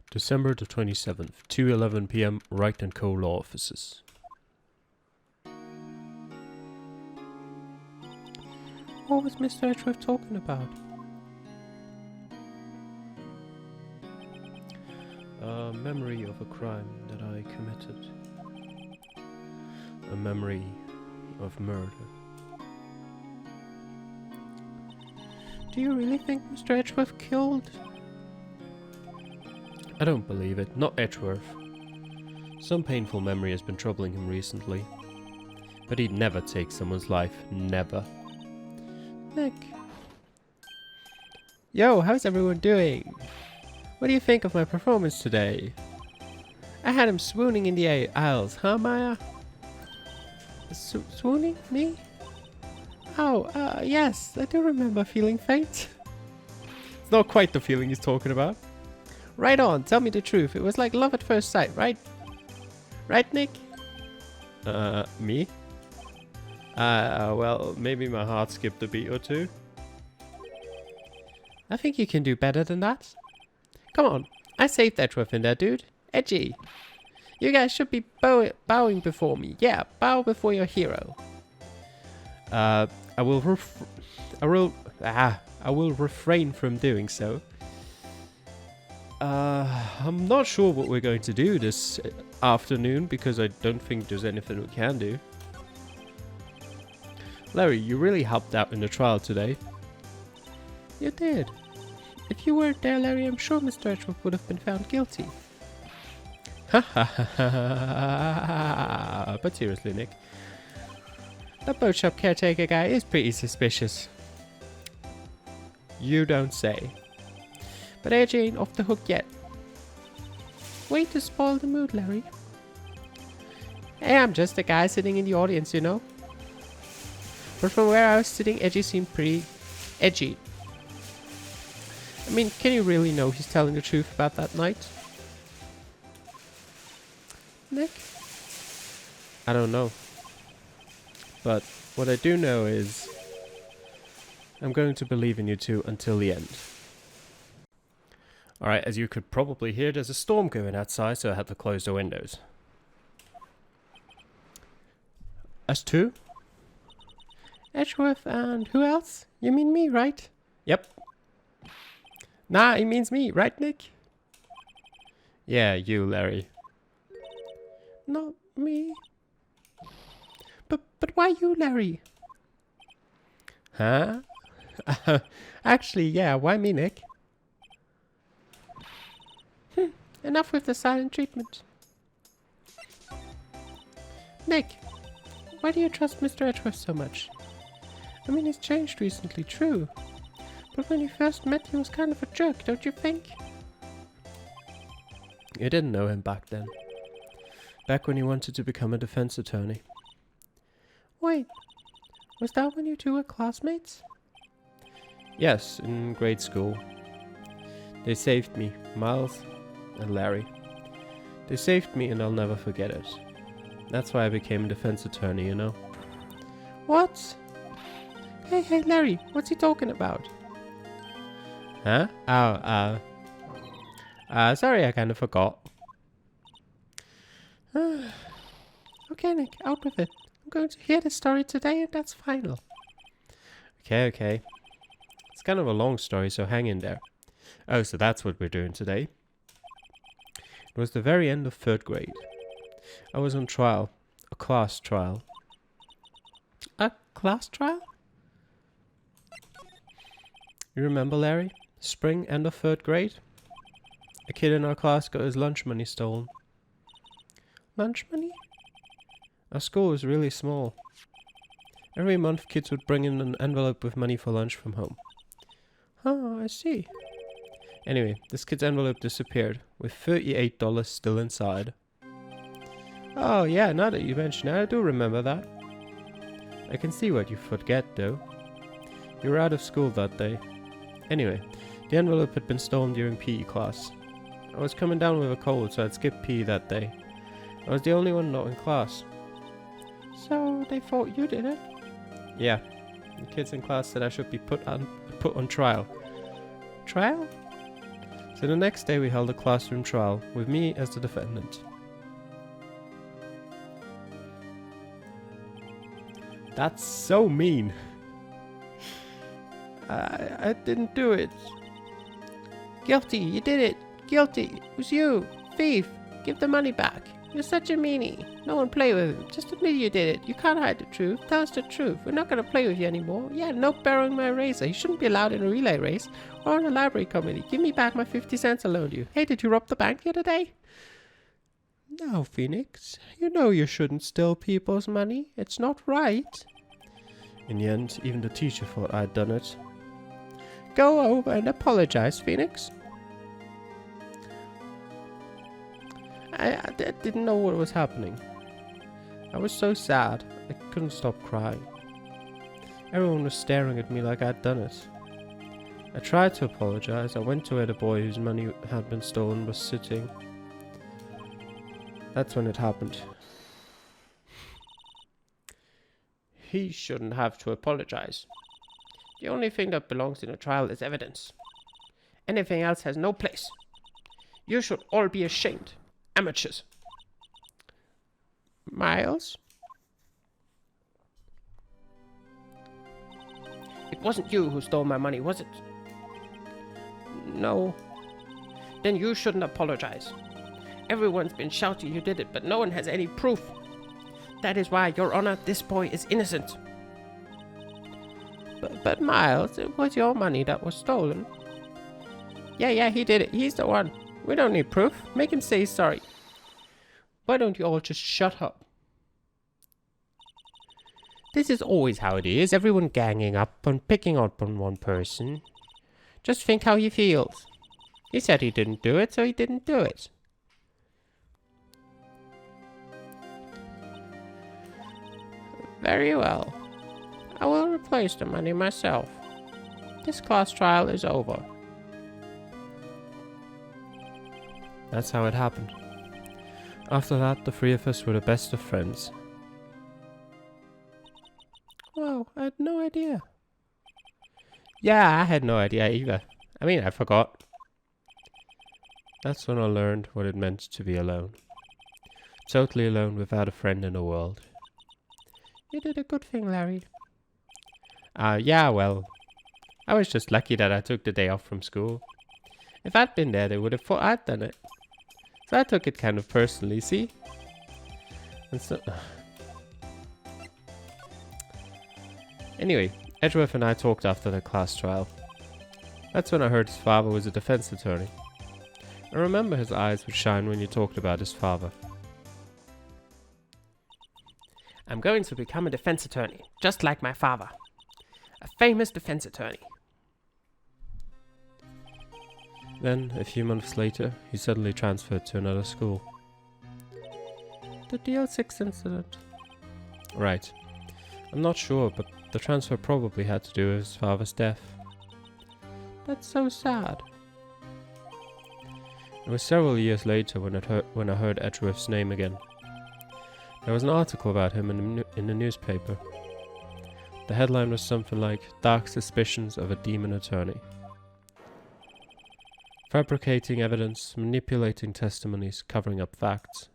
December the 27th, 2:11 p.m. Wright & Co. Law Offices. What was Mr. Edgeworth talking about? A memory of a crime that I committed. A memory of murder. Do you really think Mr. Edgeworth killed? I don't believe it. Not Edgeworth. Some painful memory has been troubling him recently. But he'd never take someone's life. Never. Nick. Yo, how's everyone doing? What do you think of my performance today? I had him swooning in the aisles, huh, Maya? Swooning? Me? Oh, yes, I do remember feeling faint. It's not quite the feeling he's talking about. Right on, tell me the truth. It was like love at first sight, right? Right, Nick? Me? Well, maybe my heart skipped a beat or two. I think you can do better than that. Come on, I saved Edgeworth in there, dude. Edgy. You guys should be bowing before me. Yeah, bow before your hero. I will refrain from doing so. I'm not sure what we're going to do this afternoon because I don't think there's anything we can do. Larry, you really helped out in the trial today. You did. If you weren't there, Larry, I'm sure Mr. Edgeworth would have been found guilty. Ha ha ha ha. But seriously, Nick, that boat shop caretaker guy is pretty suspicious. You don't say. But AJ ain't off the hook yet. Way to spoil the mood, Larry. Hey, I'm just a guy sitting in the audience, you know. But from where I was sitting, Edgy seemed pretty edgy. I mean, can you really know he's telling the truth about that night? Nick? I don't know. But what I do know is I'm going to believe in you two until the end. Alright, as you could probably hear, there's a storm going outside, so I had to close the windows. Us two? Edgeworth and who else? You mean me, right? Yep. Nah, he means me, right, Nick? Yeah, you, Larry. Not me. But why you, Larry? Huh? Actually, yeah, why me, Nick? Enough with the silent treatment. Nick, why do you trust Mr. Edgeworth so much? I mean, he's changed recently, true. But when you first met, he was kind of a jerk, don't you think? You didn't know him back then. Back when he wanted to become a defense attorney. Wait, was that when you two were classmates? Yes, in grade school. They saved me, Miles and Larry. They saved me and I'll never forget it. That's why I became a defense attorney, you know. What? Hey, Larry, what's he talking about? Huh? Sorry, I kind of forgot. Okay, Nick, out with it. I'm going to hear the story today and that's final. Okay. It's kind of a long story, so hang in there. Oh, so that's what we're doing today. It was the very end of 3rd grade. I was on trial. A class trial. A class trial? You remember, Larry? Spring, end of 3rd grade? A kid in our class got his lunch money stolen. Lunch money? Our school was really small. Every month kids would bring in an envelope with money for lunch from home. Oh, I see. Anyway, this kid's envelope disappeared, with $38 still inside. Oh yeah, now that you mention it, I do remember that. I can see what you forget, though. You were out of school that day. Anyway, the envelope had been stolen during PE class. I was coming down with a cold, so I'd skipped PE that day. I was the only one not in class. So they thought you did it? Yeah. The kids in class said I should be put on trial. Trial? So the next day we held a classroom trial, with me as the defendant. That's so mean. I didn't do it. Guilty, you did it. Guilty, it was you. Thief, give the money back. You're such a meanie. No one play with him. Just admit you did it. You can't hide the truth. Tell us the truth. We're not going to play with you anymore. Yeah, no borrowing my razor. You shouldn't be allowed in a relay race or on a library committee. Give me back my 50 cents I loaned you. Hey, did you rob the bank the other day? No, Phoenix. You know you shouldn't steal people's money. It's not right. In the end, even the teacher thought I'd done it. Go over and apologize, Phoenix. I didn't know what was happening. I was so sad, I couldn't stop crying. Everyone was staring at me like I'd done it. I tried to apologize. I went to where the boy whose money had been stolen was sitting. That's when it happened. He shouldn't have to apologize. The only thing that belongs in a trial is evidence. Anything else has no place. You should all be ashamed. Amateurs. Miles? It wasn't you who stole my money, was it? No. Then you shouldn't apologize. Everyone's been shouting you did it, but no one has any proof. That is why, Your Honor, this boy is innocent. But Miles, it was your money that was stolen. Yeah, he did it. He's the one. We don't need proof. Make him say sorry. Why don't you all just shut up? This is always how it is. Everyone ganging up and picking up on one person. Just think how he feels. He said he didn't do it, so he didn't do it. Very well. I will replace the money myself. This class trial is over. That's how it happened. After that, the three of us were the best of friends. Wow, I had no idea. Yeah, I had no idea either. I mean, I forgot. That's when I learned what it meant to be alone. Totally alone without a friend in the world. You did a good thing, Larry. Yeah, well, I was just lucky that I took the day off from school. If I'd been there, they would have thought I'd done it. So I took it kind of personally, see? And so... Anyway, Edgeworth and I talked after the class trial. That's when I heard his father was a defense attorney. I remember his eyes would shine when you talked about his father. I'm going to become a defense attorney, just like my father. A famous defense attorney. Then, a few months later, he suddenly transferred to another school. The DL6 incident. Right. I'm not sure, but the transfer probably had to do with his father's death. That's so sad. It was several years later when I heard Edgeworth's name again. There was an article about him in the newspaper. The headline was something like, "Dark Suspicions of a Demon Attorney." Fabricating evidence, manipulating testimonies, covering up facts.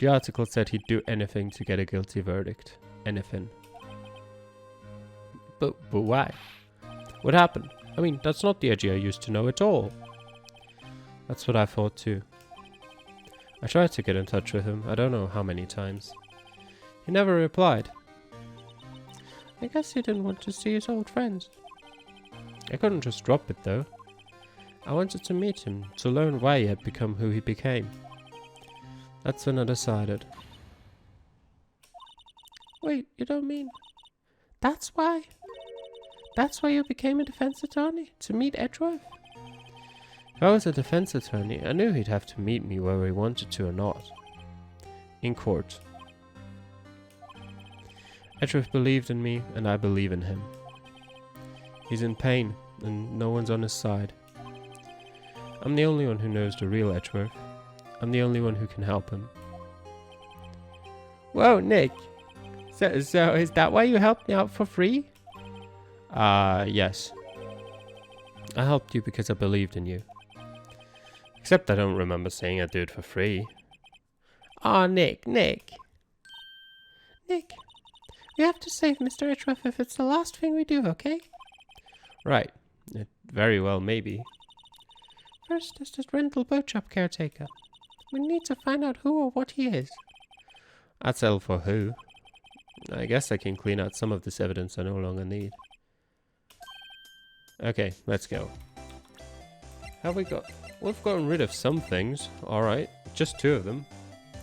The article said he'd do anything to get a guilty verdict. Anything. But why? What happened? I mean, that's not the Edgy I used to know at all. That's what I thought too. I tried to get in touch with him, I don't know how many times. He never replied. I guess he didn't want to see his old friends. I couldn't just drop it though. I wanted to meet him, to learn why he had become who he became. That's when I decided. Wait, you don't mean... That's why? That's why you became a defense attorney? To meet Edgeworth? If I was a defense attorney, I knew he'd have to meet me whether he wanted to or not. In court. Edgeworth believed in me, and I believe in him. He's in pain, and no one's on his side. I'm the only one who knows the real Edgeworth. I'm the only one who can help him. Whoa, Nick. So is that why you helped me out for free? Yes. I helped you because I believed in you. Except I don't remember saying I'd do it for free. Aw, Nick. Nick, we have to save Mr. Itchruff if it's the last thing we do, okay? Right. It very well may be. First, there's this rental boat shop caretaker. We need to find out who or what he is. That's L for who. I guess I can clean out some of this evidence I no longer need. Okay, let's go. Have we got... We've gotten rid of some things. Alright, just 2 of them.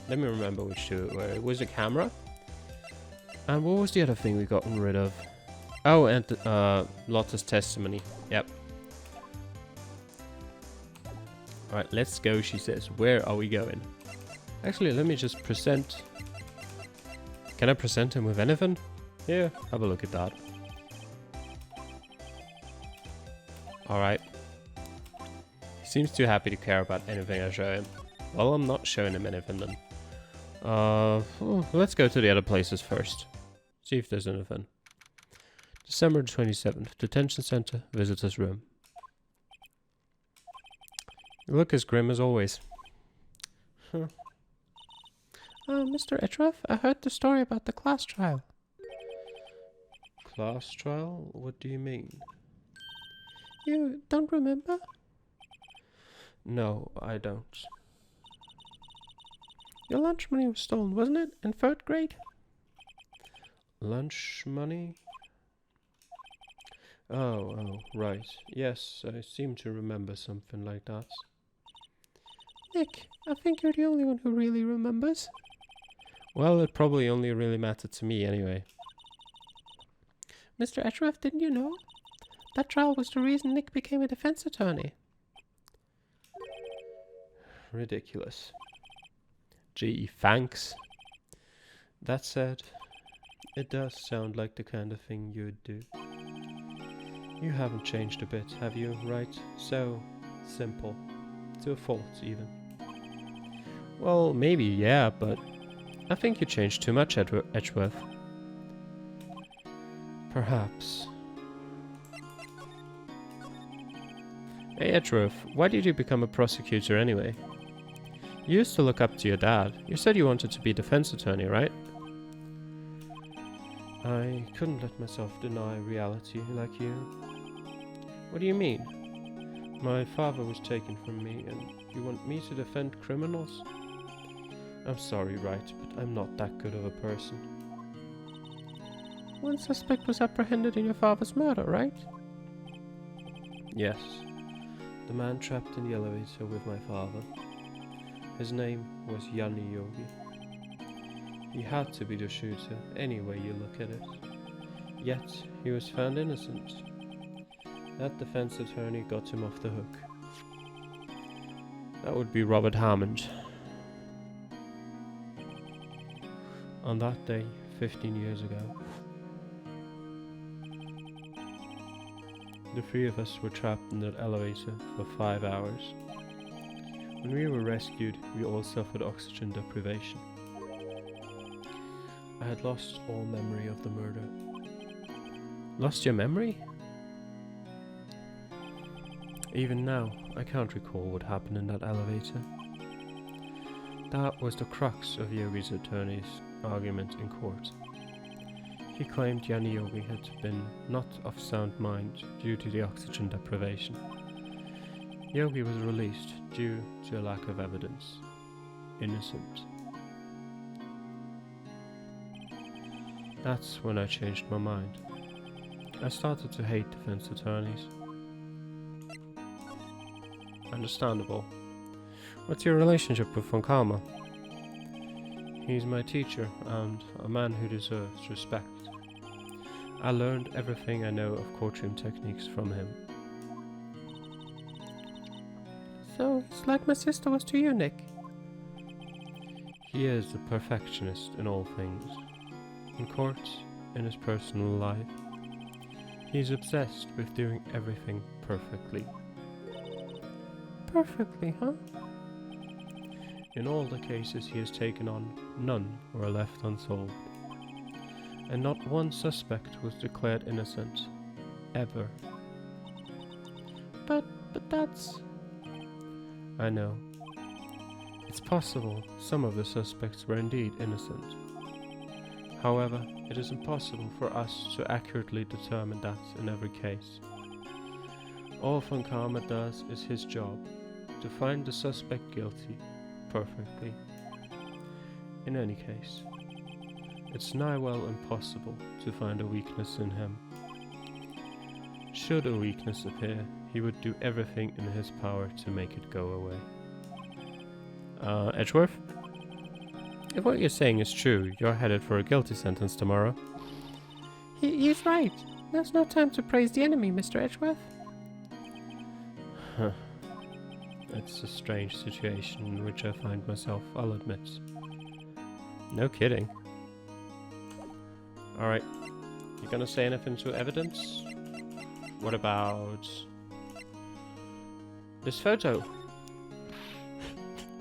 Let me remember which 2 were. It was a camera. And what was the other thing we gotten rid of? Oh, and Lotta's testimony. Yep. Alright, let's go, she says. Where are we going? Actually, let me just present... Can I present him with anything? Yeah, have a look at that. Alright. He seems too happy to care about anything I show him. Well, I'm not showing him anything then. Let's go to the other places first. See if there's anything. December 27th, Detention Center, Visitor's Room. You look as grim as always. Huh. Mr. Itchruff, I heard the story about the class trial. Class trial? What do you mean? You don't remember? No, I don't. Your lunch money was stolen, wasn't it? In 3rd grade? Lunch money? Oh, right. Yes, I seem to remember something like that. Nick, I think you're the only one who really remembers. Well, it probably only really mattered to me anyway. Mr. Itchruff, didn't you know? That trial was the reason Nick became a defense attorney. Ridiculous. Gee, thanks. That said, it does sound like the kind of thing you'd do. You haven't changed a bit, have you, right? So simple. To a fault, even. Well, maybe, yeah, but I think you changed too much, Edgeworth. Perhaps. Hey, Edgeworth, why did you become a prosecutor anyway? You used to look up to your dad. You said you wanted to be a defense attorney, right? I couldn't let myself deny reality like you. What do you mean? My father was taken from me, and you want me to defend criminals? I'm sorry, Wright, but I'm not that good of a person. One suspect was apprehended in your father's murder, right? Yes. The man trapped in the elevator with my father. His name was Yanni Yogi. He had to be the shooter, any way you look at it. Yet, he was found innocent. That defense attorney got him off the hook. That would be Robert Hammond. On that day, 15 years ago, the 3 of us were trapped in that elevator for 5 hours. When we were rescued, we all suffered oxygen deprivation. I had lost all memory of the murder. Lost your memory? Even now, I can't recall what happened in that elevator. That was the crux of Yogi's attorney's argument in court. He claimed Yanni Yogi had been not of sound mind due to the oxygen deprivation. Yogi was released due to a lack of evidence. Innocent. That's when I changed my mind. I started to hate defense attorneys. Understandable. What's your relationship with Von Karma? He's my teacher and a man who deserves respect. I learned everything I know of courtroom techniques from him. So, it's like my sister was to you, Nick. He is a perfectionist in all things. In court, in his personal life. He's obsessed with doing everything perfectly. Perfectly, huh? In all the cases he has taken on, none were left unsolved. And not one suspect was declared innocent. Ever. But that's... I know. It's possible some of the suspects were indeed innocent. However, it is impossible for us to accurately determine that in every case. All Von Karma does is his job, to find the suspect guilty perfectly. In any case, it's nigh well impossible to find a weakness in him. Should a weakness appear, he would do everything in his power to make it go away. Edgeworth? If what you're saying is true, you're headed for a guilty sentence tomorrow. He's right. There's no time to praise the enemy, Mr. Edgeworth. Huh. It's a strange situation in which I find myself, I'll admit. No kidding. Alright. You gonna say anything to evidence? What about this photo?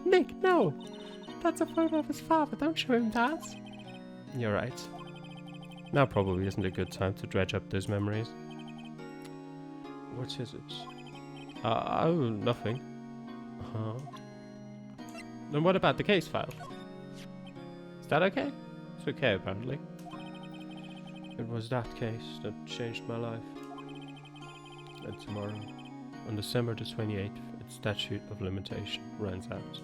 Nick, no! That's a photo of his father, don't show him that! You're right. Now probably isn't a good time to dredge up those memories. What is it? Oh, nothing. Then what about the case file? Is that okay? It's okay, apparently. It was that case that changed my life. And tomorrow, on December the 28th, its statute of limitation runs out.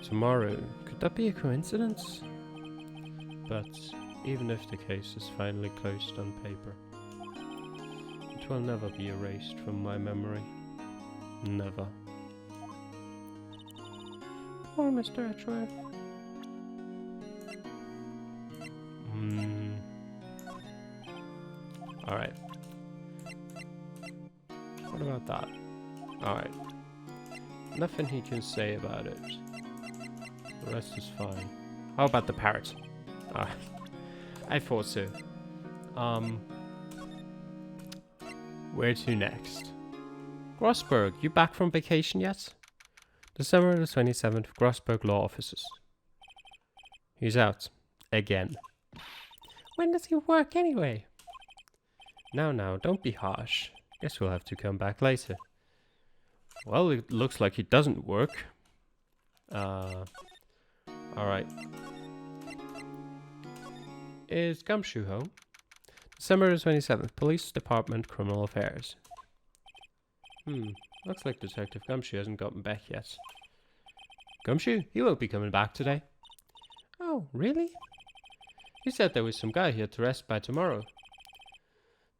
Tomorrow, could that be a coincidence? But even if the case is finally closed on paper, it will never be erased from my memory. Never. Poor Mr. Edgeworth. Alright. What about that? Alright. Nothing he can say about it. The rest is fine. How about the parrot? Alright. I thought so. Where to next? Grossberg, you back from vacation yet? December the 27th, Grossberg Law Offices. He's out. Again. When does he work anyway? Now, don't be harsh. Guess we'll have to come back later. Well, it looks like he doesn't work. Alright. Is Gumshoe home? December the 27th, Police Department, Criminal Affairs. Looks like Detective Gumshoe hasn't gotten back yet. Gumshoe? He won't be coming back today. Oh, really? He said there was some guy here to arrest by tomorrow.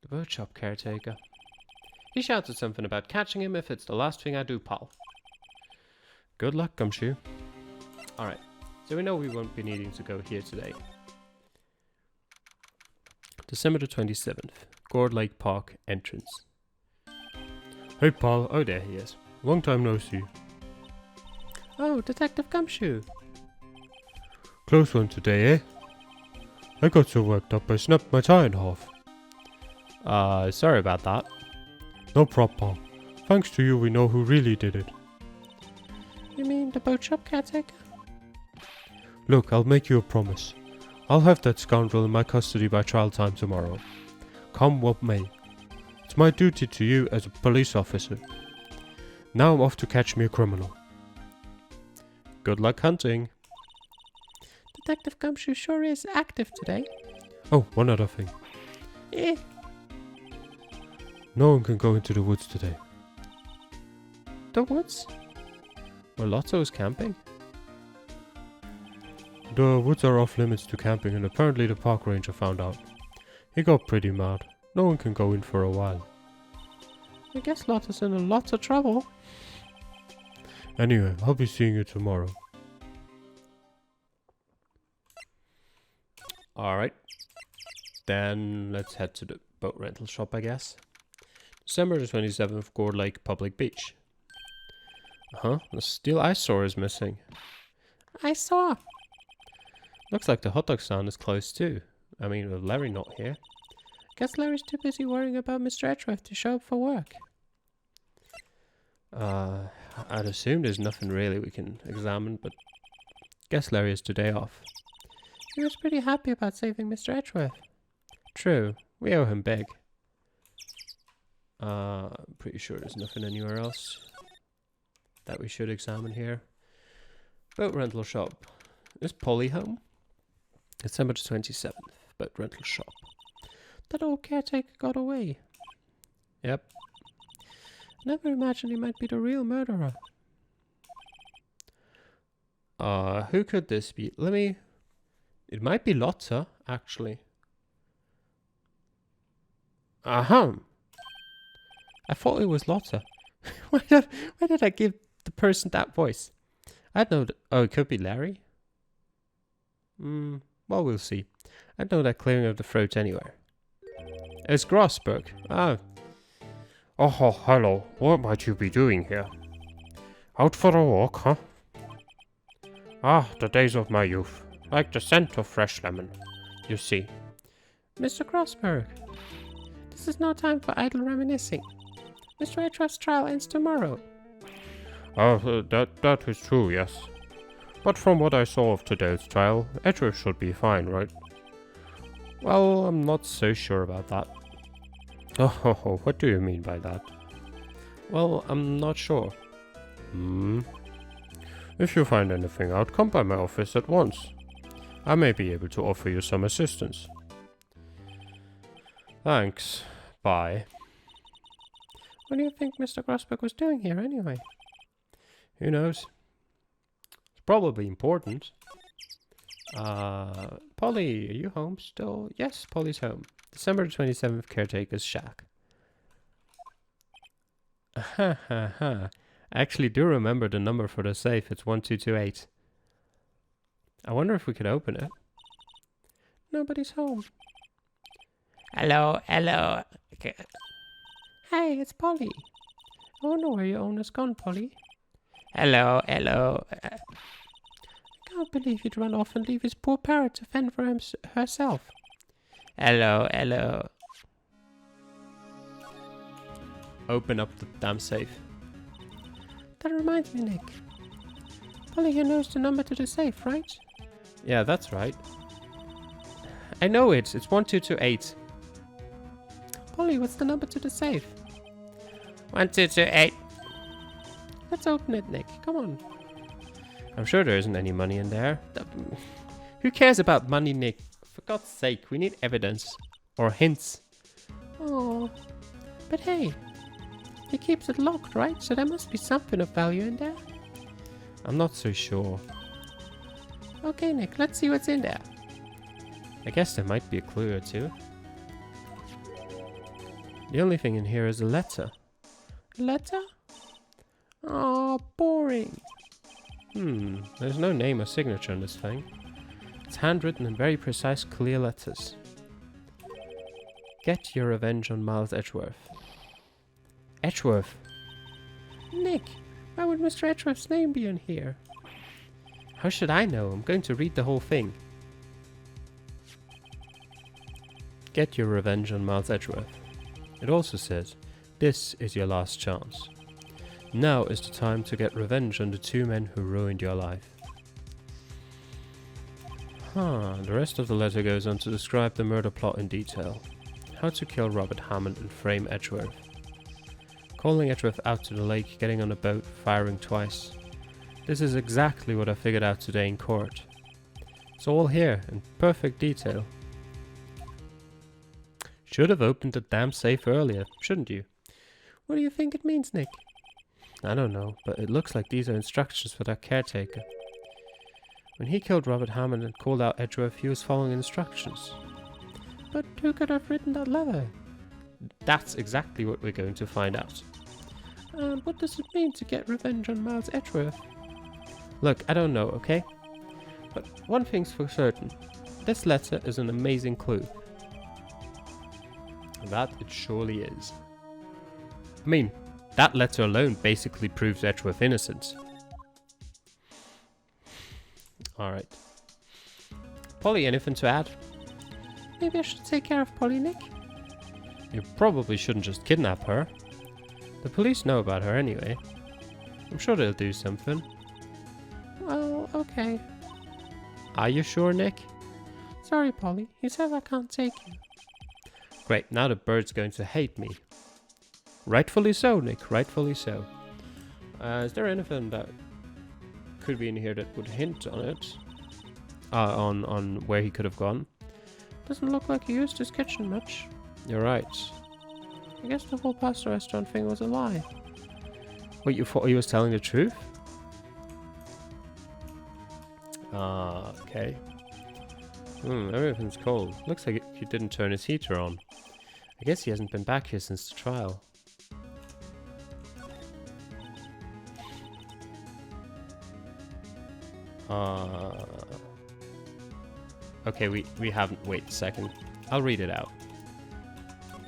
The boat shop caretaker. He shouted something about catching him if it's the last thing I do, pal. Good luck, Gumshoe. Alright, so we know we won't be needing to go here today. December the 27th, Gourd Lake Park entrance. Hey pal, oh there he is. Long time no see. Oh, Detective Gumshoe. Close one today, eh? I got so worked up I snapped my tie in half. Sorry about that. No prob, pal. Thanks to you we know who really did it. You mean the boat shop caretaker? Look, I'll make you a promise. I'll have that scoundrel in my custody by trial time tomorrow. Come what may. It's my duty to you as a police officer. Now I'm off to catch me a criminal. Good luck hunting. Detective Gumshoe sure is active today. Oh, one other thing. Eh? No one can go into the woods today. The woods? Well, Lotto's camping. The woods are off limits to camping and apparently the park ranger found out. He got pretty mad. No one can go in for a while. I guess Lotto's in a lot of trouble. Anyway, I'll be seeing you tomorrow. Alright. Then let's head to the boat rental shop, I guess. December the 27th, Gourd Lake Public Beach. The steel ice saw is missing. I saw. Looks like the hot dog stand is closed too. I mean, with Larry not here. Guess Larry's too busy worrying about Mr. Edgeworth to show up for work. I'd assume there's nothing really we can examine, but guess Larry has today off. He was pretty happy about saving Mr. Edgeworth. True, we owe him big. I'm pretty sure there's nothing anywhere else. that we should examine here. Boat rental shop. Is Polly home? December 27th. Boat rental shop. That old caretaker got away. Yep. Never imagined he might be the real murderer. Who could this be? It might be Lotta, actually. I thought it was Lotta. why did I give the person that voice? I'd know oh, it could be Larry? Well, we'll see. I'd know that clearing of the throat anywhere. It's Grossberg. Oh, hello. What might you be doing here? Out for a walk, huh? The days of my youth. Like the scent of fresh lemon. You see. Mr. Grossberg. This is no time for idle reminiscing. Mr. Edgeworth's trial ends tomorrow. That is true, yes. But from what I saw of today's trial, Edgeworth should be fine, right? Well, I'm not so sure about that. What do you mean by that? Well, I'm not sure. If you find anything out, come by my office at once. I may be able to offer you some assistance. Thanks. Bye. What do you think Mr. Grossberg was doing here anyway? Who knows? It's probably important. Polly, are you home still? Yes, Polly's home. December 27th, caretaker's shack. I actually do remember the number for the safe. It's 1228. I wonder if we could open it. Nobody's home. Hello. Okay. Hey, it's Polly. I wonder where your owner's gone, Polly. Hello. I can't believe he'd run off and leave his poor parrot to fend for herself. Hello. Open up the damn safe. That reminds me, Nick. Polly here knows the number to the safe, right? Yeah, that's right. I know it. It's 1228. Polly, what's the number to the safe? 1228. Let's open it, Nick. Come on. I'm sure there isn't any money in there. Who cares about money, Nick? For God's sake, we need evidence. Or hints. Oh, but hey, he keeps it locked, right? So there must be something of value in there. I'm not so sure. Okay, Nick, let's see what's in there. I guess there might be a clue or two. The only thing in here is a letter. A letter? Oh, boring. There's no name or signature on this thing. It's handwritten in very precise, clear letters. Get your revenge on Miles Edgeworth. Edgeworth? Nick, why would Mr. Edgeworth's name be in here? How should I know? I'm going to read the whole thing. Get your revenge on Miles Edgeworth. It also says, this is your last chance. Now is the time to get revenge on the two men who ruined your life. The rest of the letter goes on to describe the murder plot in detail. How to kill Robert Hammond and frame Edgeworth. Calling Edgeworth out to the lake, getting on a boat, firing twice. This is exactly what I figured out today in court. It's all here, in perfect detail. Should have opened the damn safe earlier, shouldn't you? What do you think it means, Nick? I don't know, but it looks like these are instructions for that caretaker. When he killed Robert Hammond and called out Edgeworth, he was following instructions. But who could have written that letter? That's exactly what we're going to find out. And what does it mean to get revenge on Miles Edgeworth? Look, I don't know, okay? But one thing's for certain. This letter is an amazing clue. That it surely is. I mean, that letter alone basically proves Edgeworth innocent. Alright. Polly, anything to add? Maybe I should take care of Polly, Nick? You probably shouldn't just kidnap her. The police know about her anyway. I'm sure they'll do something. Well, okay. Are you sure, Nick? Sorry, Polly. He says I can't take you. Great, now the bird's going to hate me. Rightfully so, Nick. Rightfully so. Is there anything that could be in here that would hint on it? On where he could have gone? Doesn't look like he used his kitchen much. You're right. I guess the whole pasta restaurant thing was a lie. Wait, you thought he was telling the truth? Okay. Everything's cold. Looks like he didn't turn his heater on. I guess he hasn't been back here since the trial. Okay, we haven't. Wait a second. I'll read it out.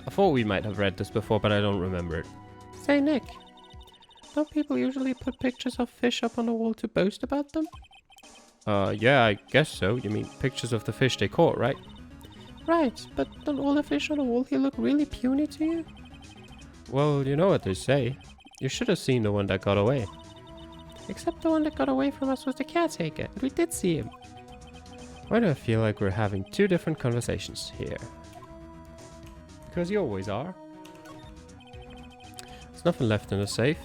I thought we might have read this before, but I don't remember it. Say, Nick, don't people usually put pictures of fish up on the wall to boast about them? Yeah, I guess so. You mean pictures of the fish they caught, right? Right, but don't all the fish on the wall here look really puny to you? Well, you know what they say. You should have seen the one that got away. Except the one that got away from us was the caretaker. We did see him. Why do I feel like we're having two different conversations here? Because you always are. There's nothing left in the safe.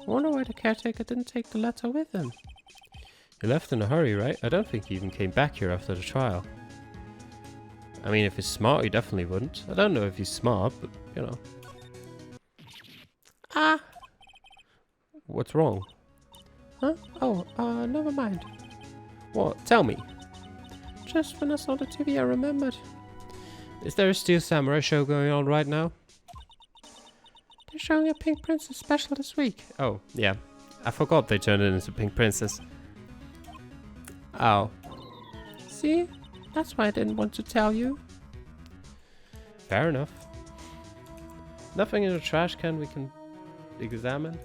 I wonder why the caretaker didn't take the letter with him. He left in a hurry, right? I don't think he even came back here after the trial. I mean, if he's smart, he definitely wouldn't. I don't know if he's smart, but, you know. Ah! What's wrong? Huh? Oh, never mind. What? Tell me. Just when I saw the TV, I remembered. Is there a Steel Samurai show going on right now? They're showing a Pink Princess special this week. Oh, yeah. I forgot they turned it into Pink Princess. Oh. See? That's why I didn't want to tell you. Fair enough. Nothing in the trash can we can examine?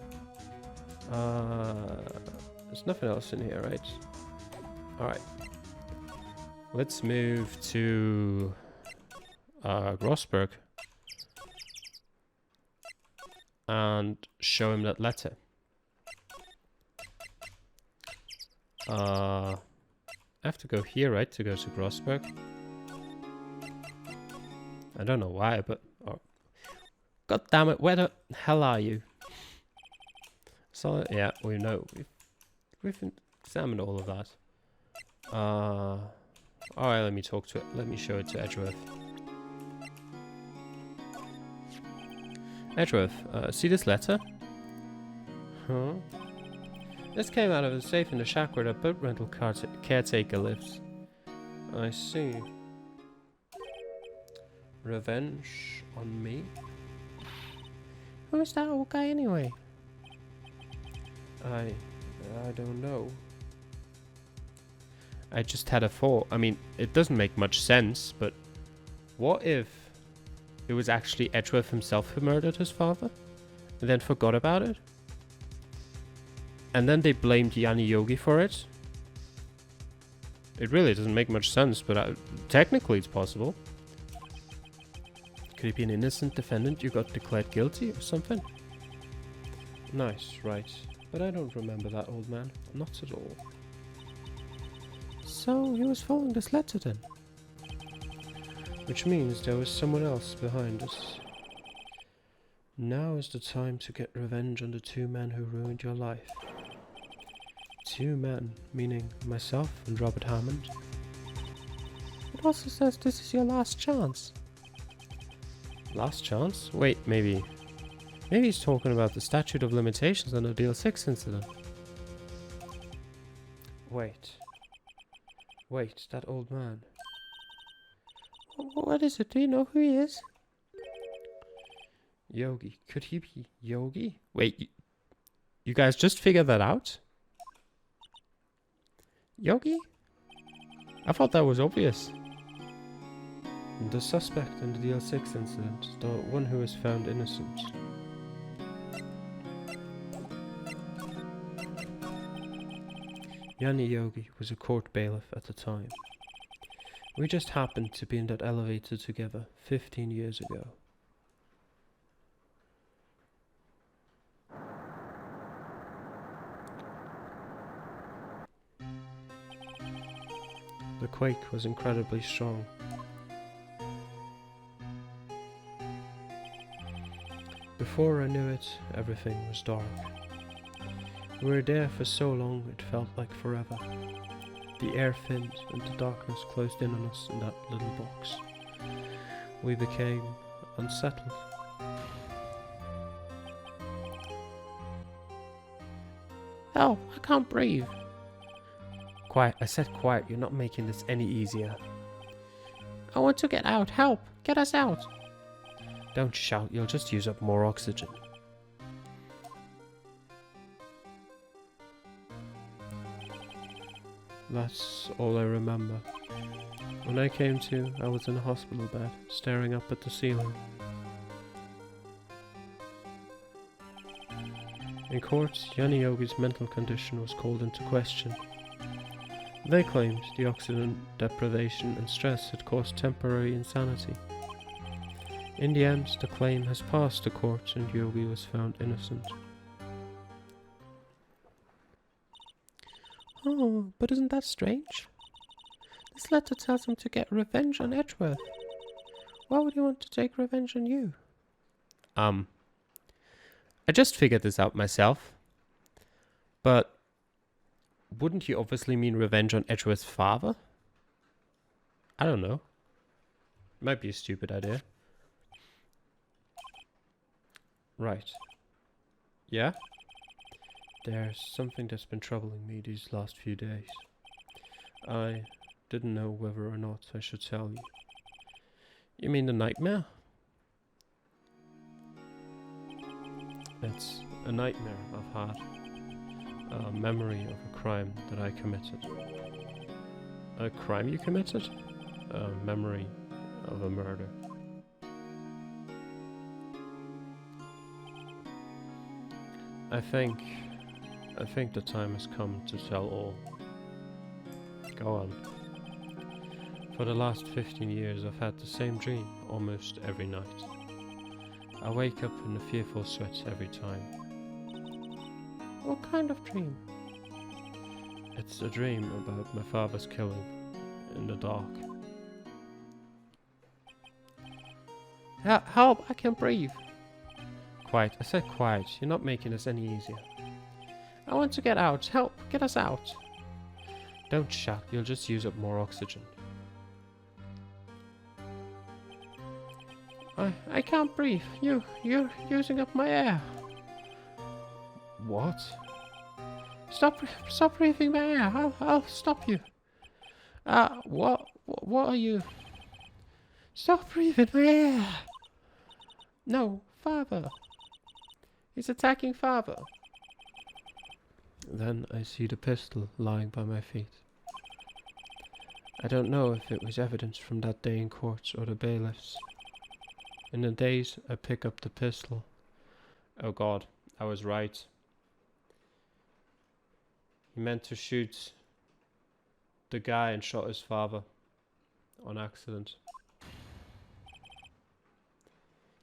There's nothing else in here, right? Alright. Let's move to Grossberg and show him that letter. I have to go here, right, to go to Grossberg. I don't know why, but oh. God damn it! Where the hell are you? So yeah, we know we've examined all of that. All right, let me talk to it. Let me show it to Edgeworth. Edgeworth, see this letter? Huh? This came out of a safe in the shack where the boat rental caretaker lives. I see. Revenge on me? Who is that old guy anyway? I don't know. I just had a thought. I mean, it doesn't make much sense, but what if it was actually Edgeworth himself who murdered his father and then forgot about it? And then they blamed Yanni Yogi for it? It really doesn't make much sense, but technically it's possible. Could he be an innocent defendant who got declared guilty or something? Nice, right. But I don't remember that old man. Not at all. So he was following this letter then? Which means there was someone else behind us. Now is the time to get revenge on the two men who ruined your life. Two men, meaning myself and Robert Hammond. It also says this is your last chance. Last chance? Wait, maybe he's talking about the statute of limitations on the Deal 6 incident. Wait, that old man. What is it? Do you know who he is? Yogi. Could he be Yogi? Wait, you guys just figured that out? Yogi? I thought that was obvious. The suspect in the Deal 6 incident, the one who was found innocent. Yanni Yogi was a court bailiff at the time. We just happened to be in that elevator together 15 years ago. The quake was incredibly strong. Before I knew it, everything was dark. We were there for so long it felt like forever. The air thinned and the darkness closed in on us in that little box. We became unsettled. Help! I can't breathe! Quiet, I said quiet, you're not making this any easier. I want to get out, help! Get us out! Don't shout, you'll just use up more oxygen. That's all I remember. When I came to, I was in a hospital bed, staring up at the ceiling. In court, Yanni Yogi's mental condition was called into question. They claimed the oxygen deprivation and stress had caused temporary insanity. In the end, the claim has passed the court and Yogi was found innocent. Oh, but isn't that strange? This letter tells him to get revenge on Edgeworth. Why would he want to take revenge on you? I just figured this out myself. But wouldn't he obviously mean revenge on Edgeworth's father? I don't know. Might be a stupid idea. Right. Yeah? There's something that's been troubling me these last few days. I didn't know whether or not I should tell you. You mean the nightmare? It's a nightmare I've had. A memory of a crime that I committed. A crime you committed? A memory of a murder. I think the time has come to tell all. Go on. For the last 15 years I've had the same dream almost every night. I wake up in a fearful sweat every time. What kind of dream? It's a dream about my father's killing in the dark. Help! I can't breathe! Quiet, I said quiet, you're not making this any easier. I want to get out, help, get us out! Don't shout, you'll just use up more oxygen. I can't breathe, you're using up my air. What? Stop breathing my air, I'll stop you. What are you? Stop breathing my air! No, father. He's attacking father. Then I see the pistol lying by my feet. I don't know if it was evidence from that day in court or the bailiffs. In a daze, I pick up the pistol. Oh God, I was right. He meant to shoot the guy and shot his father on accident.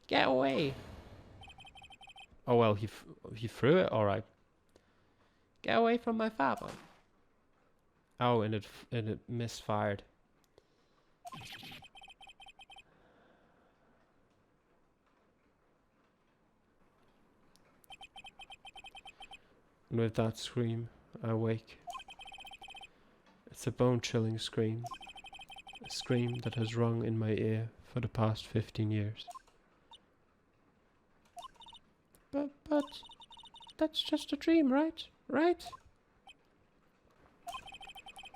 Get away! Oh well, he threw it? Alright. Get away from my father. Oh, and it misfired. And with that scream, I wake. It's a bone-chilling scream. A scream that has rung in my ear for the past 15 years. But that's just a dream, right? Right?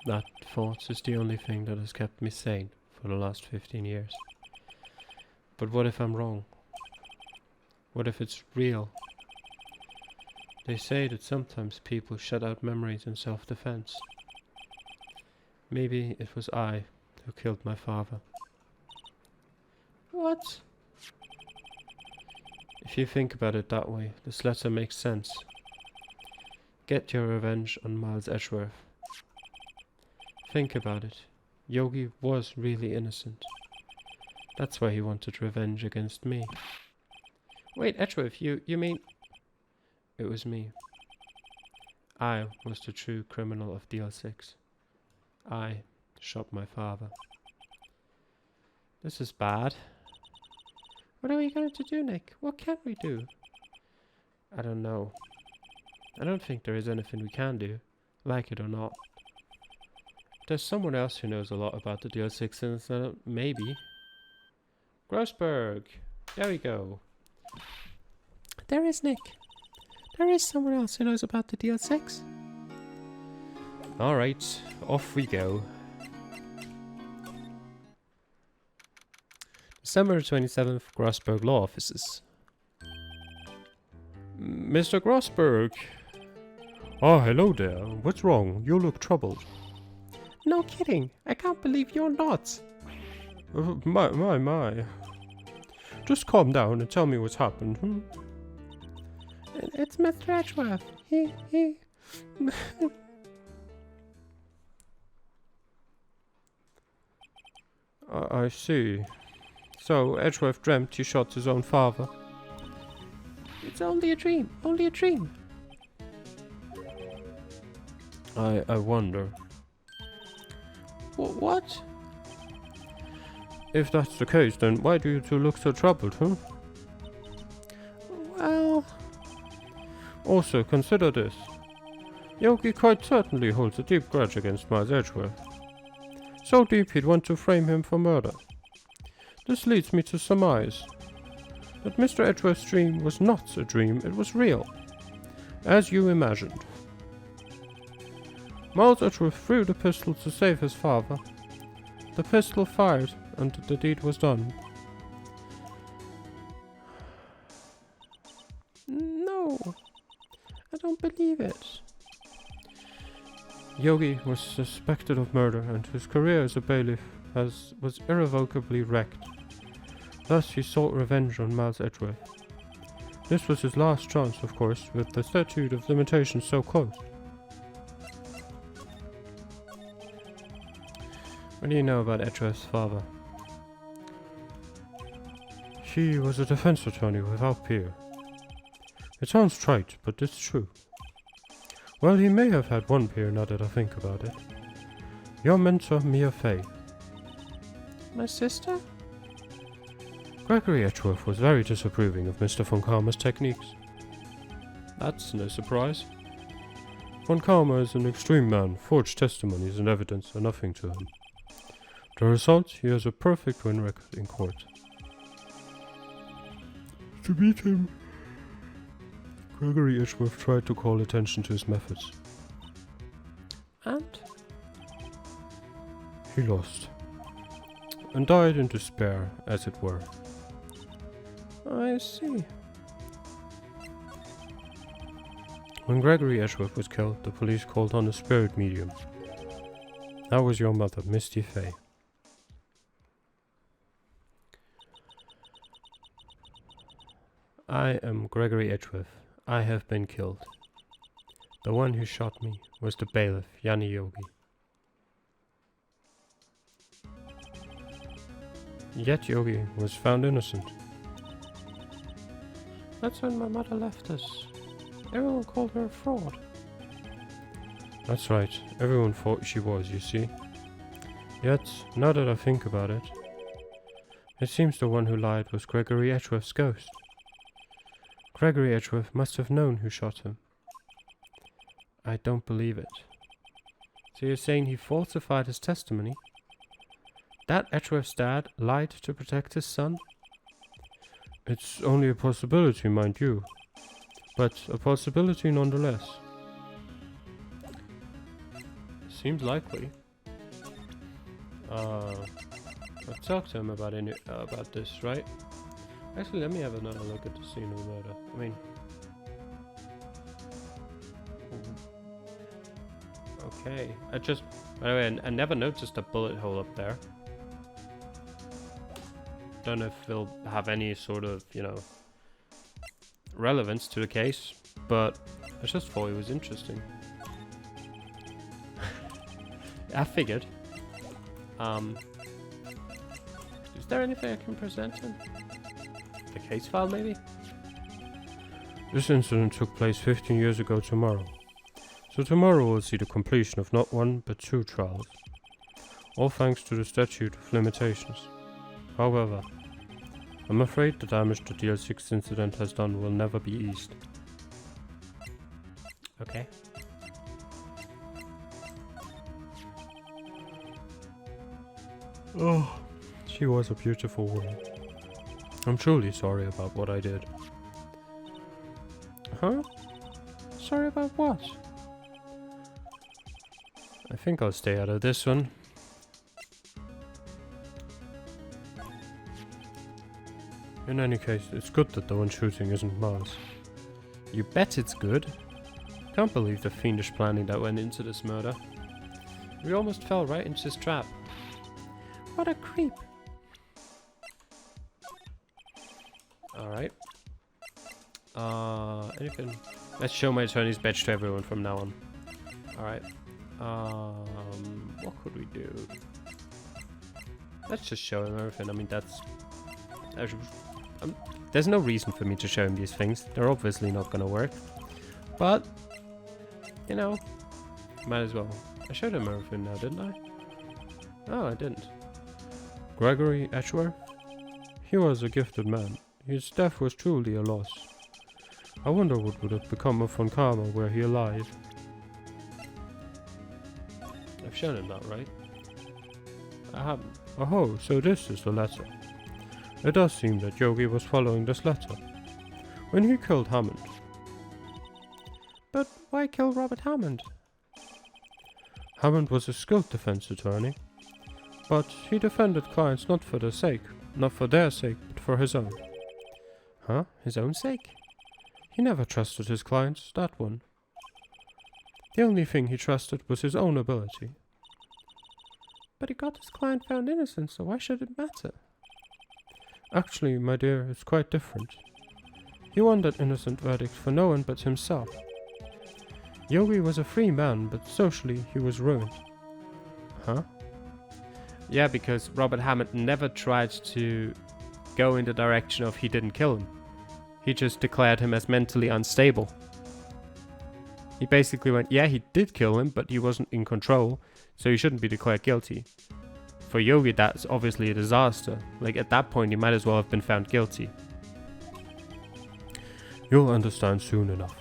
That thought is the only thing that has kept me sane for the last 15 years. But what if I'm wrong? What if it's real? They say that sometimes people shut out memories in self-defense. Maybe it was I who killed my father. What? If you think about it that way, this letter makes sense. Get your revenge on Miles Edgeworth. Think about it. Yogi was really innocent. That's why he wanted revenge against me. Wait, Edgeworth, you mean... It was me. I was the true criminal of DL6. I shot my father. This is bad. What are we going to do, Nick? What can we do? I don't know. I don't think there is anything we can do, like it or not. There's someone else who knows a lot about the DL6 incident, maybe. Grossberg! There we go. There is Nick. There is someone else who knows about the DL6. Alright, off we go. December 27th, Grossberg Law Offices. Mr. Grossberg! Ah, hello there. What's wrong? You look troubled. No kidding. I can't believe you're nuts. My. Just calm down and tell me what's happened. It's Mr. Edgeworth. He... I see. So, Edgeworth dreamt he shot his own father. It's only a dream. Only a dream. I wonder. What? If that's the case, then why do you two look so troubled, huh? Well... Also, consider this. Yogi quite certainly holds a deep grudge against Miles Edgeworth. So deep he'd want to frame him for murder. This leads me to surmise that Mr. Edgeworth's dream was not a dream, it was real. As you imagined. Miles Edgeworth threw the pistol to save his father. The pistol fired, and the deed was done. No, I don't believe it. Yogi was suspected of murder, and his career as a bailiff was irrevocably wrecked. Thus he sought revenge on Miles Edgeworth. This was his last chance, of course, with the statute of limitations so close. What do you know about Edgeworth's father? He was a defense attorney without peer. It sounds trite, but it's true. Well, he may have had one peer now that I think about it. Your mentor, Mia Fey. My sister? Gregory Edgeworth was very disapproving of Mr. von Karma's techniques. That's no surprise. Von Karma is an extreme man. Forged testimonies and evidence are nothing to him. The result, he has a perfect win record in court. To beat him, Gregory Edgeworth tried to call attention to his methods. And? He lost. And died in despair, as it were. I see. When Gregory Edgeworth was killed, the police called on a spirit medium. That was your mother, Misty Fey. I am Gregory Edgeworth. I have been killed. The one who shot me was the bailiff, Yanni Yogi. Yet Yogi was found innocent. That's when my mother left us. Everyone called her a fraud. That's right, everyone thought she was, you see. Yet, now that I think about it, it seems the one who lied was Gregory Edgeworth's ghost. Gregory Edgeworth must have known who shot him. I don't believe it. So you're saying he falsified his testimony? That Edgeworth's dad lied to protect his son? It's only a possibility, mind you. But a possibility nonetheless. Seems likely. I've talked to him about this, right? Actually, let me have another look at the scene of the murder. I mean... Okay. By the way, I never noticed a bullet hole up there. Don't know if they'll have any sort of, relevance to the case, but I just thought it was interesting. I figured. Is there anything I can present him? The case file, maybe? This incident took place 15 years ago tomorrow. So tomorrow we'll see the completion of not one, but 2 trials. All thanks to the statute of limitations. However, I'm afraid the damage the DL6 incident has done will never be eased. Okay. Oh, she was a beautiful woman. I'm truly sorry about what I did. Huh? Sorry about what? I think I'll stay out of this one. In any case, it's good that the one shooting isn't Mars. You bet it's good. Can't believe the fiendish planning that went into this murder. We almost fell right into his trap. What a creep. Alright. Anything? Let's show my attorney's badge to everyone from now on. Alright. What could we do? Let's just show him everything. I mean, there's no reason for me to show him these things. They're obviously not gonna work. But, you know, might as well. I showed him everything now, didn't I? Oh, I didn't. Gregory Edgeworth? He was a gifted man. His death was truly a loss. I wonder what would have become of Von Karma were he alive. I've shown him that, right? I haven't. Oh, so this is the letter. It does seem that Yogi was following this letter. When he killed Hammond. But why kill Robert Hammond? Hammond was a skilled defense attorney. But he defended clients not for their sake, but for his own. Huh? His own sake? He never trusted his clients, that one. The only thing he trusted was his own ability. But he got his client found innocent, so why should it matter? Actually, my dear, it's quite different. He won that innocent verdict for no one but himself. Yogi was a free man, but socially he was ruined. Huh? Yeah, because Robert Hammond never tried to go in the direction of he didn't kill him. He just declared him as mentally unstable. He basically went, yeah, he did kill him, but he wasn't in control, so he shouldn't be declared guilty. For Yogi, that's obviously a disaster. Like, at that point, he might as well have been found guilty. You'll understand soon enough.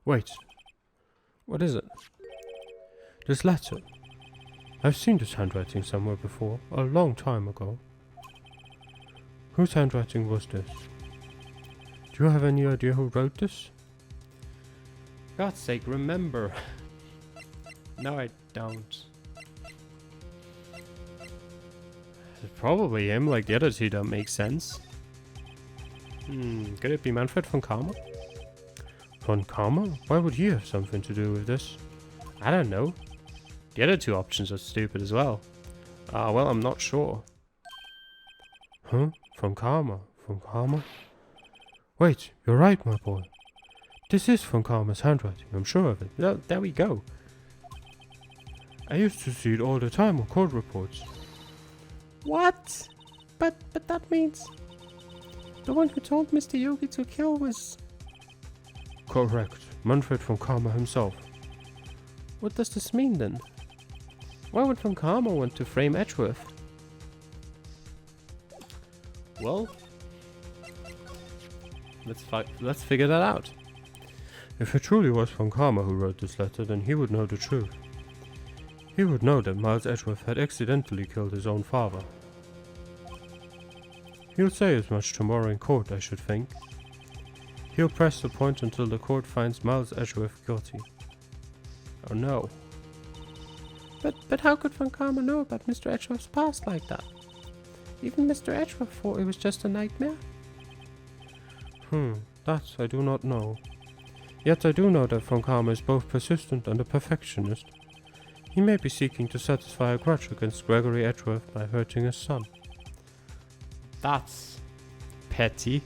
Wait. What is it? This letter. I've seen this handwriting somewhere before, a long time ago. Whose handwriting was this? Do you have any idea who wrote this? God's sake, remember. No, I don't. It's probably him, like the other two don't make sense. Could it be Manfred von Karma? Von Karma? Why would he have something to do with this? I don't know. The other two options are stupid as well. Well, I'm not sure. Huh? Von Karma? Von Karma? Wait, you're right, my boy. This is Von Karma's handwriting, I'm sure of it. No, there we go. I used to see it all the time on court reports. What? But that means the one who told Mr. Yogi to kill was... Correct. Manfred von Karma himself. What does this mean then? Why would von Karma want to frame Edgeworth? Well, let's figure that out. If it truly was von Karma who wrote this letter, then he would know the truth. He would know that Miles Edgeworth had accidentally killed his own father. He'll say as much tomorrow in court, I should think. He'll press the point until the court finds Miles Edgeworth guilty. Oh no. But how could von Karma know about Mr. Edgeworth's past like that? Even Mr. Edgeworth thought it was just a nightmare. That I do not know. Yet I do know that von Karma is both persistent and a perfectionist. He may be seeking to satisfy a grudge against Gregory Edgeworth by hurting his son. That's petty.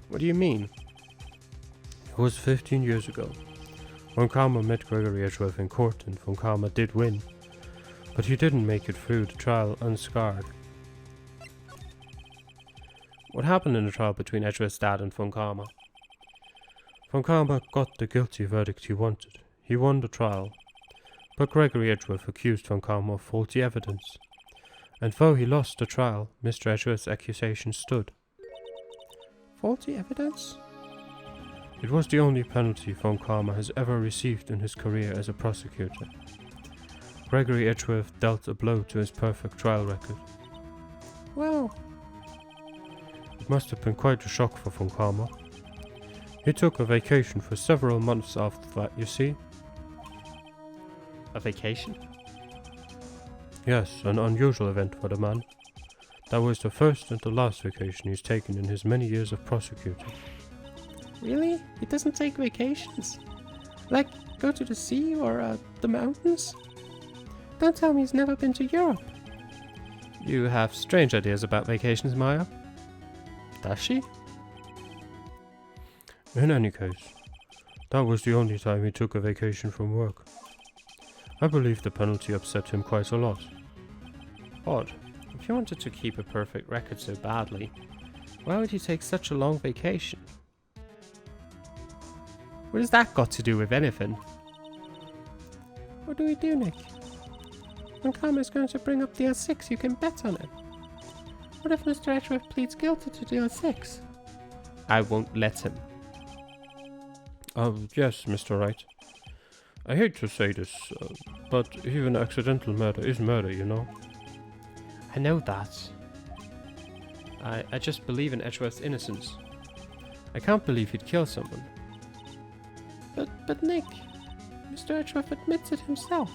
What do you mean? It was 15 years ago. Von Karma met Gregory Edgeworth in court and von Karma did win. But he didn't make it through the trial unscarred. What happened in the trial between Edgeworth's dad and von Karma? Von Karma got the guilty verdict he wanted. He won the trial. But Gregory Edgeworth accused von Karma of faulty evidence. And though he lost the trial, Mr. Edgeworth's accusation stood. Faulty evidence? It was the only penalty Von Karma has ever received in his career as a prosecutor. Gregory Edgeworth dealt a blow to his perfect trial record. Wow. It must have been quite a shock for Von Karma. He took a vacation for several months after that, you see. A vacation? Yes, an unusual event for the man. That was the first and the last vacation he's taken in his many years of prosecuting. Really? He doesn't take vacations? Like, go to the sea or the mountains? Don't tell me he's never been to Europe. You have strange ideas about vacations, Maya. Does she? In any case, that was the only time he took a vacation from work. I believe the penalty upset him quite a lot. Odd. If he wanted to keep a perfect record so badly, why would he take such a long vacation? What has that got to do with anything? What do we do, Nick? When Karma's going to bring up deal 6, you can bet on it. What if Mr. Edgeworth pleads guilty to deal 6? I won't let him. Yes, Mr. Wright. I hate to say this, but even accidental murder is murder, you know. I know that. I just believe in Edgeworth's innocence. I can't believe he'd kill someone. But Nick, Mr. Edgeworth admits it himself.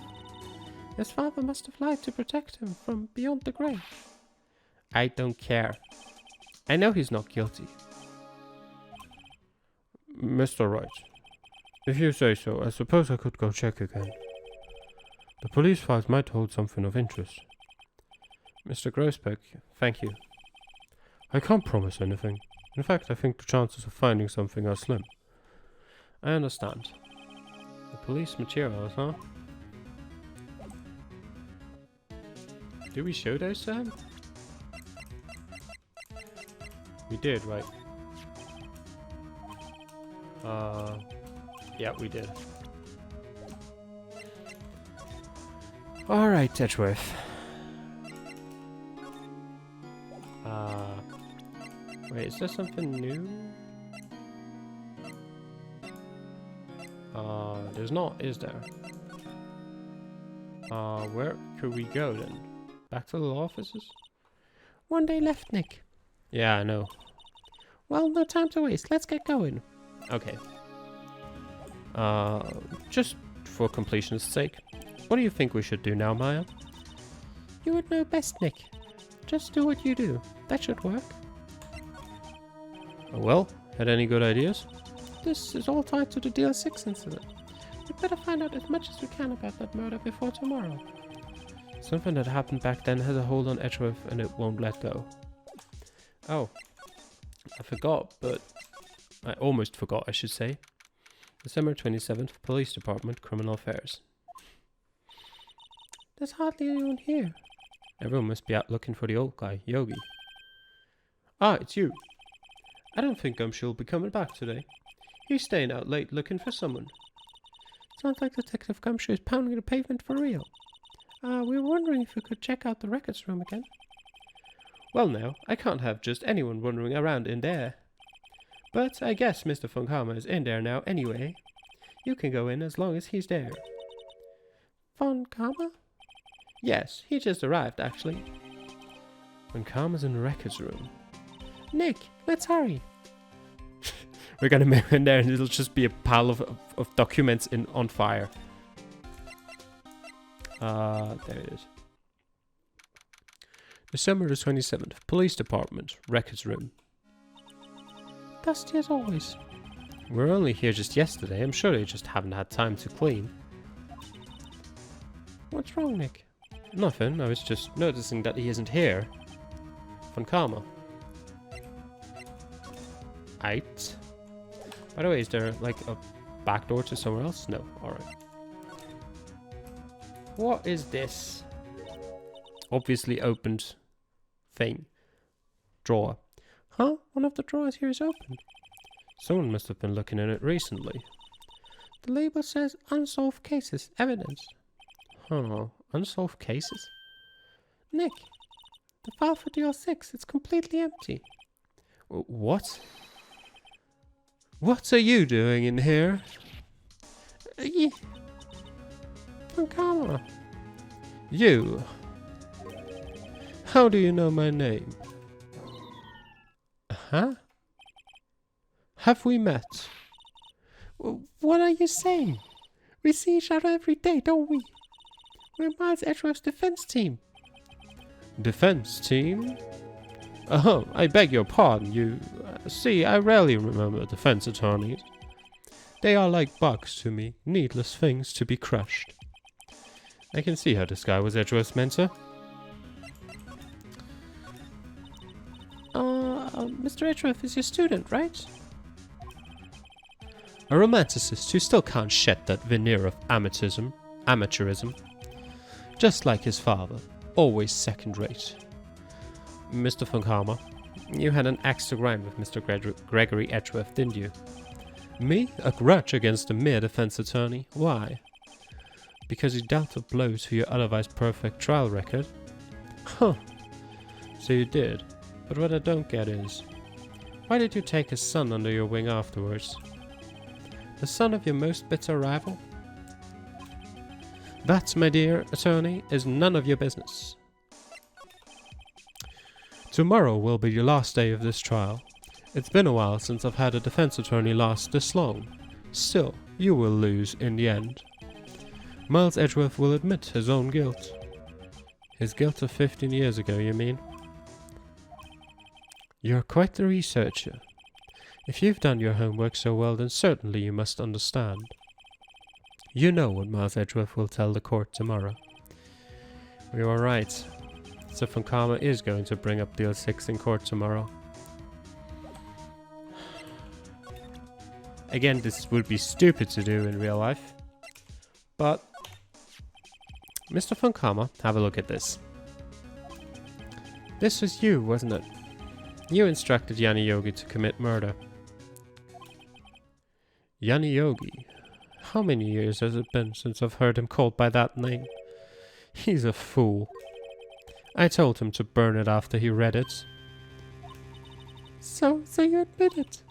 His father must have lied to protect him from beyond the grave. I don't care. I know he's not guilty. Mr. Wright, if you say so, I suppose I could go check again. The police files might hold something of interest. Mr. Grossbeck, thank you. I can't promise anything. In fact, I think the chances of finding something are slim. I understand. The police materials, huh? Did we show those to him? We did, right? Yeah, we did. Alright, Edgeworth. Wait, is there something new? There's not, is there? Where could we go then? Back to the law offices? One day left, Nick. Yeah, I know. Well, no time to waste. Let's get going. Okay. Just for completion's sake, what do you think we should do now, Maya? You would know best, Nick. Just do what you do. That should work. Well, had any good ideas? This is all tied to the Deal 6 incident. We'd better find out as much as we can about that murder before tomorrow. Something that happened back then has a hold on Edgeworth and it won't let go. Oh, I forgot, but I almost forgot, I should say. December 27th, Police Department, Criminal Affairs. There's hardly anyone here. Everyone must be out looking for the old guy, Yogi. Ah, it's you. I don't think Gumshoe will be coming back today. He's staying out late looking for someone. Sounds like Detective Gumshoe is pounding the pavement for real. We were wondering if we could check out the records room again. Well now, I can't have just anyone wandering around in there. But I guess Mr. Funkama is in there now anyway. You can go in as long as he's there. Funkama? Yes, he just arrived actually. Funkama's in the records room. Nick, let's hurry. We're gonna move in there and it'll just be a pile of documents on fire. There it is. December the 27th, Police Department, Records Room. Dusty as always. We're only here just yesterday. I'm sure they just haven't had time to clean. What's wrong, Nick? Nothing. I was just noticing that he isn't here. Von Karma. Aight. By the way, is there like a back door to somewhere else? No. Alright. What is this? Obviously opened thing. Drawer. Huh? One of the drawers here is open. Someone must have been looking in it recently. The label says unsolved cases, evidence. Huh. Unsolved cases? Nick, the file for DL6, it's completely empty. What? What are you doing in here? Come on. You. How do you know my name? Huh? Have we met? What are you saying? We see each other every day, don't we? We're Miles Edgeworth's defense team. Defense team? Oh, I beg your pardon, you... see, I rarely remember defense attorneys. They are like bugs to me, needless things to be crushed. I can see how this guy was Edgeworth's mentor. Mr. Edgeworth is your student, right? A romanticist who still can't shed that veneer of amateurism. Just like his father, always second-rate. Mr. von Karma, you had an axe to grind with Mr. Gregory Edgeworth, didn't you? Me? A grudge against a mere defense attorney? Why? Because he dealt a blow to your otherwise perfect trial record? Huh. So you did. But what I don't get is, why did you take his son under your wing afterwards? The son of your most bitter rival? That, my dear attorney, is none of your business. Tomorrow will be the last day of this trial. It's been a while since I've had a defense attorney last this long. Still, you will lose in the end. Miles Edgeworth will admit his own guilt. His guilt of 15 years ago, you mean? You're quite the researcher. If you've done your homework so well, then certainly you must understand. You know what Miles Edgeworth will tell the court tomorrow. You are right. Sir von Karma is going to bring up Deal 6 in court tomorrow. Again, this would be stupid to do in real life. But, Mr. von Karma, have a look at this. This was you, wasn't it? You instructed Yanni Yogi to commit murder. Yanni Yogi? How many years has it been since I've heard him called by that name? He's a fool. I told him to burn it after he read it. So you admit it?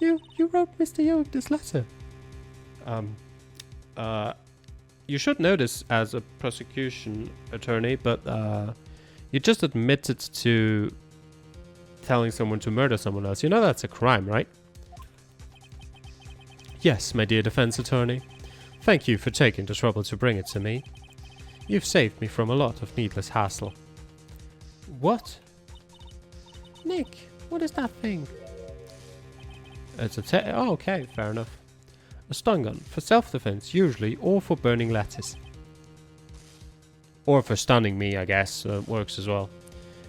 You wrote Mr. Yogi this letter? You should know this as a prosecution attorney, but, you just admitted to telling someone to murder someone else. You know that's a crime, right? Yes, my dear defense attorney. Thank you for taking the trouble to bring it to me. You've saved me from a lot of needless hassle. What? Nick, what is that thing? It's a oh, okay, fair enough. A stun gun, for self-defense usually, or for burning lettuce. Or for stunning me, I guess, works as well.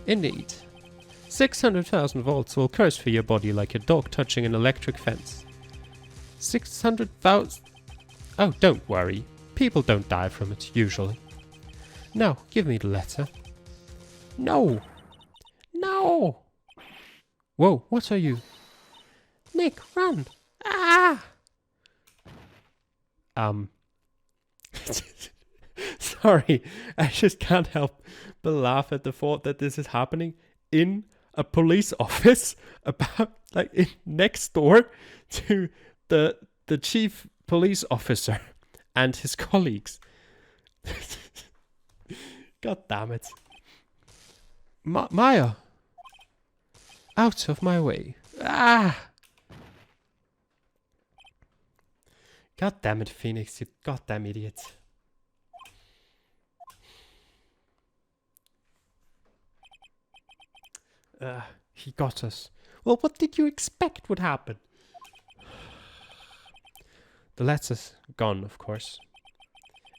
Indeed. 600,000 volts will curse for your body like a dog touching an electric fence. 600,000... Oh, don't worry. People don't die from it, usually. Now, give me the letter. No! No! Whoa, what are you? Nick, run! Ah! Sorry, I just can't help but laugh at the thought that this is happening in a police office, about next door to the chief police officer and his colleagues. God damn it. Maya! Out of my way. Ah! God damn it, Phoenix, you goddamn idiot. He got us. Well, what did you expect would happen? The letter's gone, of course.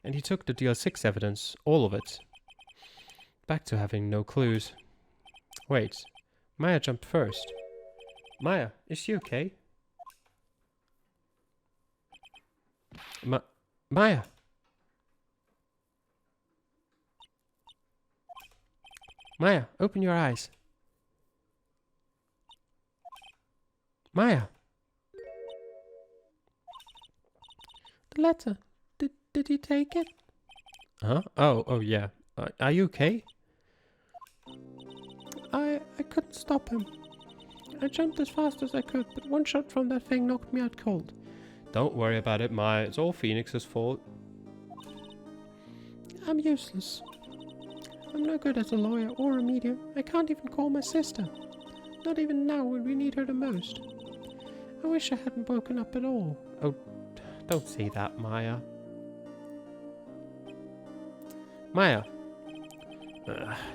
And he took the Deal 6 evidence, all of it. Back to having no clues. Wait, Maya jumped first. Maya, is she okay? Maya! Maya, open your eyes. Maya! The letter. Did he take it? Huh? Oh yeah. Are you okay? I couldn't stop him. I jumped as fast as I could, but one shot from that thing knocked me out cold. Don't worry about it, Maya. It's all Phoenix's fault. I'm useless. I'm no good as a lawyer or a medium. I can't even call my sister. Not even now when we need her the most. I wish I hadn't woken up at all. Oh, don't say that, Maya. Maya.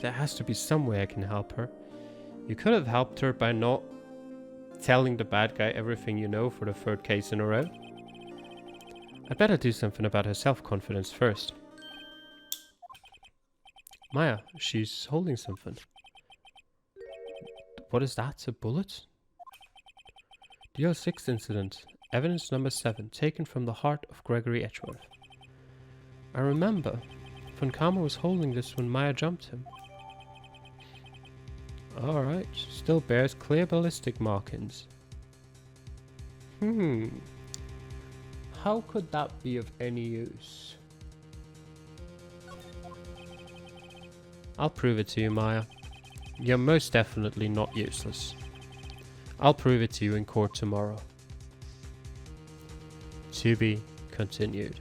There has to be some way I can help her. You could have helped her by not telling the bad guy everything you know for the third case in a row. I'd better do something about her self-confidence first. Maya, she's holding something. What is that? A bullet? The 06 incident. Evidence number 7, taken from the heart of Gregory Edgeworth. I remember. Von Karma was holding this when Maya jumped him. Alright, still bears clear ballistic markings. How could that be of any use? I'll prove it to you, Maya. You're most definitely not useless. I'll prove it to you in court tomorrow. To be continued.